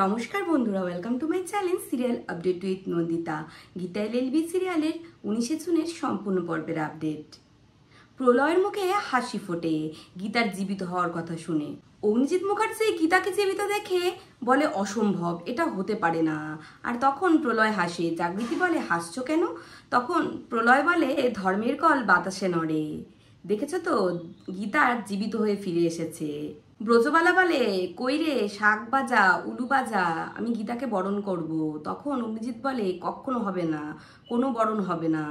নমস্কার বন্ধুরা, welcome to my channel serial update with Nandita. Gita LLB সিরিয়ালের 19শে জুনের সম্পূর্ণ পর্বের আপডেট। প্রলয়ের মুখে হাসি ফোটে গীতার জীবিত হওয়ার কথা শুনে। অগ্নিজিৎ মুখার্জি গীতাকে জীবিত দেখে বলে অসম্ভব, এটা হতে পারে না। আর তখন প্রলয় হাসে। জাগৃতি বলে হাসছো কেন? তখন প্রলয় বলে ধর্মের কল বাতাসে নড়ে। দেখেছো তো, গীতার জীবিত হয়ে ফিরে এসেছে। ব্রজবালা বলে কইরে শাক বাজা উলু বাজা, আমি গীতাকে বরণ করব। তখন অগ্নিজিৎ বলে কখনো হবে না, কোনো বরণ হবে না,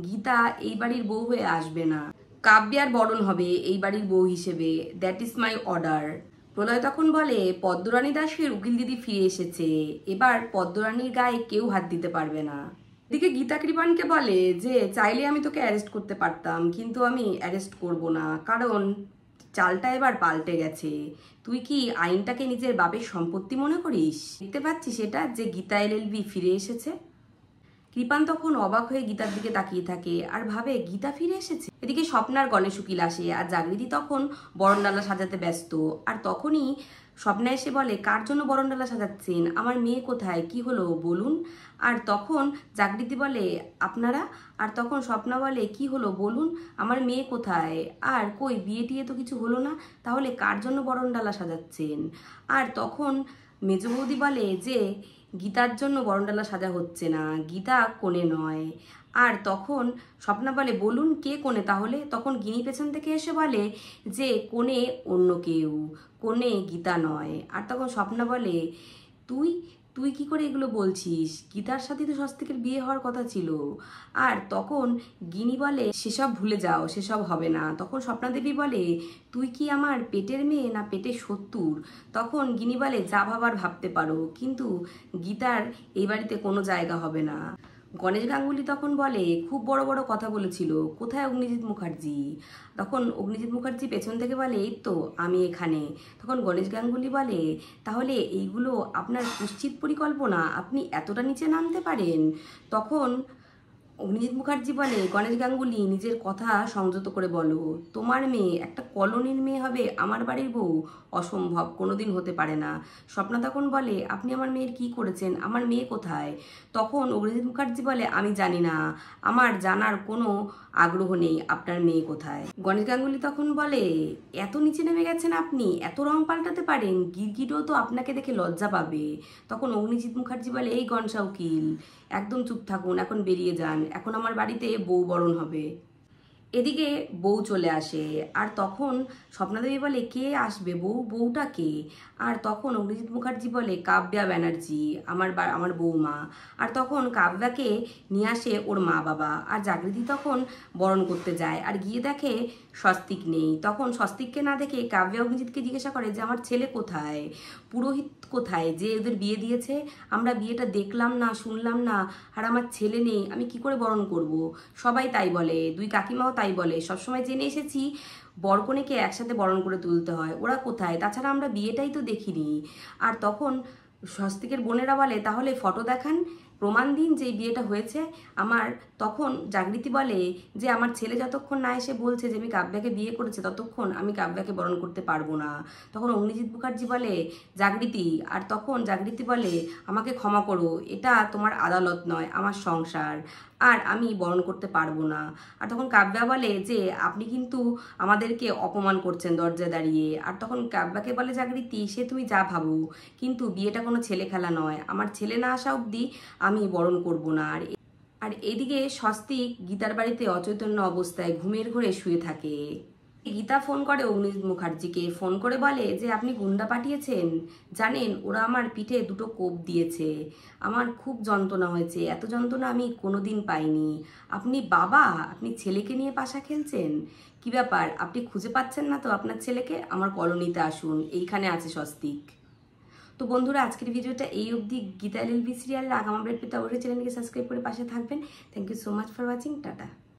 গীতা এই বাড়ির বউ হয়ে আসবে না, কাব্যার বরণ হবে এই বাড়ির বউ হিসেবে, দ্যাট ইজ মাই অর্ডার। প্রলয় তখন বলে পদ্মরানী দাসের উকিল দিদি ফিরে এসেছে, এবার পদ্মরানীর গায়ে কেউ হাত দিতে পারবে না। এদিকে গীতা কৃপানকে বলে যে চাইলে আমি তোকে অ্যারেস্ট করতে পারতাম, কিন্তু আমি অ্যারেস্ট করব না, কারণ চালটা এবার পাল্টে গেছে। তুই কি আইনটাকে নিজের বাপের সম্পত্তি মনে করিস? দেখতে পাচ্ছিস সেটা যে গীতা এলএলবি ফিরে এসেছে। কৃপান তখন অবাক হয়ে গীতার দিকে তাকিয়ে থাকে আর ভাবে গীতা ফিরে এসেছে। এদিকে স্বপ্নার গণেশ উকিল আসে আর জাগৃতি তখন বরণডালা সাজাতে ব্যস্ত। আর তখনই স্বপ্না এসে বলে কার জন্য বরণডালা সাজাচ্ছেন, আমার মেয়ে কোথায়, কি হলো বলুন। আর তখন জাগৃতি বলে আপনারা। আর তখন স্বপ্না বলে কি হলো বলুন, আমার মেয়ে কোথায়, আর কই বিয়ে টিয়ে তো কিছু হলো না, তাহলে কার জন্য বরণডালা সাজাচ্ছেন। আর তখন মেজ বৌদি বলে যে গীতার জন্য বরণডালা সাজা হচ্ছে না, গীতা কোণে নয়। আর তখন স্বপ্না বলে বলুন কে কোণে তাহলে। তখন গিনি পেছন থেকে এসে বলে যে কোণে অন্য কেউ, কোণে গীতা নয়। আর তখন স্বপ্না বলে তুই তুই কি করে এগুলো বলছিস, গীতার সাথে তো স্বস্তিকের বিয়ে হওয়ার কথা ছিল। আর তখন গিনি বলে সেসব ভুলে যাও, সেসব হবে না। তখন স্বপ্না দেবী বলে তুই কি আমার পেটের মেয়ে না পেটের শত্রুর? তখন গিনি বলে যা ভাবার ভাবতে পারো, কিন্তু গীতার এই বাড়িতে কোনো জায়গা হবে না। গণেশ গাঙ্গুলি তখন বলে খুব বড় বড় কথা বলেছিল, কোথায় অগ্নিজিৎ মুখার্জি? তখন অগ্নিজিৎ মুখার্জি পেছন থেকে বলে এই তো আমি এখানে। তখন গণেশ গাঙ্গুলি বলে তাহলে এইগুলো আপনার কুৎসিত পরিকল্পনা, আপনি এতটা নিচে নামতে পারেন? তখন অগ্নিজিৎ মুখার্জি বলে গণেশ গাঙ্গুলি নিজের কথা সংযত করে বলো, তোমার মেয়ে একটা কলোনির মেয়ে হবে আমার বাড়ির বউ? অসম্ভব, কোনোদিন হতে পারে না। স্বপ্না তখন বলে আপনি আমার মেয়ের কি করেছেন, আমার মেয়ে কোথায়? তখন অগ্নিজিৎ মুখার্জি বলে আমি জানি না, আমার জানার কোনো আগ্রহ নেই আপনার মেয়ে কোথায়। গণেশ গাঙ্গুলি তখন বলে এত নিচে নেমে গেছেন আপনি, এত রং পাল্টাতে পারেন, গিরগিটও তো আপনাকে দেখে লজ্জা পাবে। তখন অগ্নিজিৎ মুখার্জি বলে এই গণসা উকিল একদম চুপ থাকুন, এখন বেরিয়ে যান, এখন আমার বাড়িতে বউ বরণ হবে। এদিকে বউ চলে আসে। আর তখন স্বপ্নাদেবী বলে কে আসবে বউটা কে? আর তখন অগ্নিজিৎ মুখার্জি বলে কাব্যা ব্যানার্জি, আমার বউমা। আর তখন কাব্যাকে নিয়ে আসে ওর মা বাবা। আর জাগৃতি তখন বরণ করতে যায় আর গিয়ে দেখে স্বস্তিক নেই। তখন স্বস্তিককে না দেখে কাব্যা অগ্নিজিৎকে জিজ্ঞাসা করে যে আমার ছেলে কোথায়, পুরোহিত কোথায় যে ওদের বিয়ে দিয়েছে, আমরা বিয়েটা দেখলাম না শুনলাম না, আর আমার ছেলে নেই, আমি কি করে বরণ করব? সবাই তাই বলে, দুই কাকিমাও তাই বলে, সবসময় জেনে এসেছি বরকনেকে একসাথে বরণ করে তুলতে হয়, ওরা কোথায়? তাছাড়া আমরা বিয়েটাই তো দেখিনি। আর তখন স্বস্তিকের বোনেরা বলে তাহলে ফটো দেখান, প্রমাণ দিন যে বিয়েটা হয়েছে আমার। তখন জাগৃতি বলে যে আমার ছেলে যতক্ষণ না এসে বলছে যে আমি কাব্যাকে বিয়ে করেছে ততক্ষণ আমি কাব্যাকে বরণ করতে পারবো না। তখন অগ্নিজিৎ মুখার্জি বলে জাগৃতি, আর তখন জাগৃতি বলে আমাকে ক্ষমা করো, এটা তোমার আদালত নয়, আমার সংসার, আর আমি বরণ করতে পারবো না। আর তখন কাব্যা বলে যে আপনি কিন্তু আমাদেরকে অপমান করছেন দরজায় দাঁড়িয়ে। আর তখন কাব্যাকে বলে জাগৃতি সে তুমি যা ভাবো, কিন্তু বিয়েটা কোনো ছেলে খেলা নয়, আমার ছেলে না আসা অবধি আমি বরণ করব না। আর এদিকে স্বস্তিক গীতার বাড়িতে অচৈতন্য অবস্থায় ঘুমের ঘোরে শুয়ে থাকে। গীতা ফোন করে অগ্নিজিৎ মুখার্জিকে, ফোন করে বলে যে আপনি গুন্ডা পাঠিয়েছেন, জানেন ওরা আমার পিঠে দুটো কোপ দিয়েছে, আমার খুব যন্ত্রণা হয়েছে, এত যন্ত্রণা আমি কোনোদিন পাইনি। আপনি বাবা, আপনি ছেলেকে নিয়ে পাশা খেলছেন, কি ব্যাপার আপনি খুঁজে পাচ্ছেন না তো আপনার ছেলেকে? আমার কলোনিতে আসুন, এইখানে আছে স্বস্তিক। তো বন্ধুরা আজকের ভিডিওটা এই অবধি। গীতা এলএলবি সিরিয়ালের আগাম আপডেট পেতে অবশ্যই চ্যানেলকে সাবস্ক্রাইব করে পাশে থাকবেন। Thank you so much for watching, tata.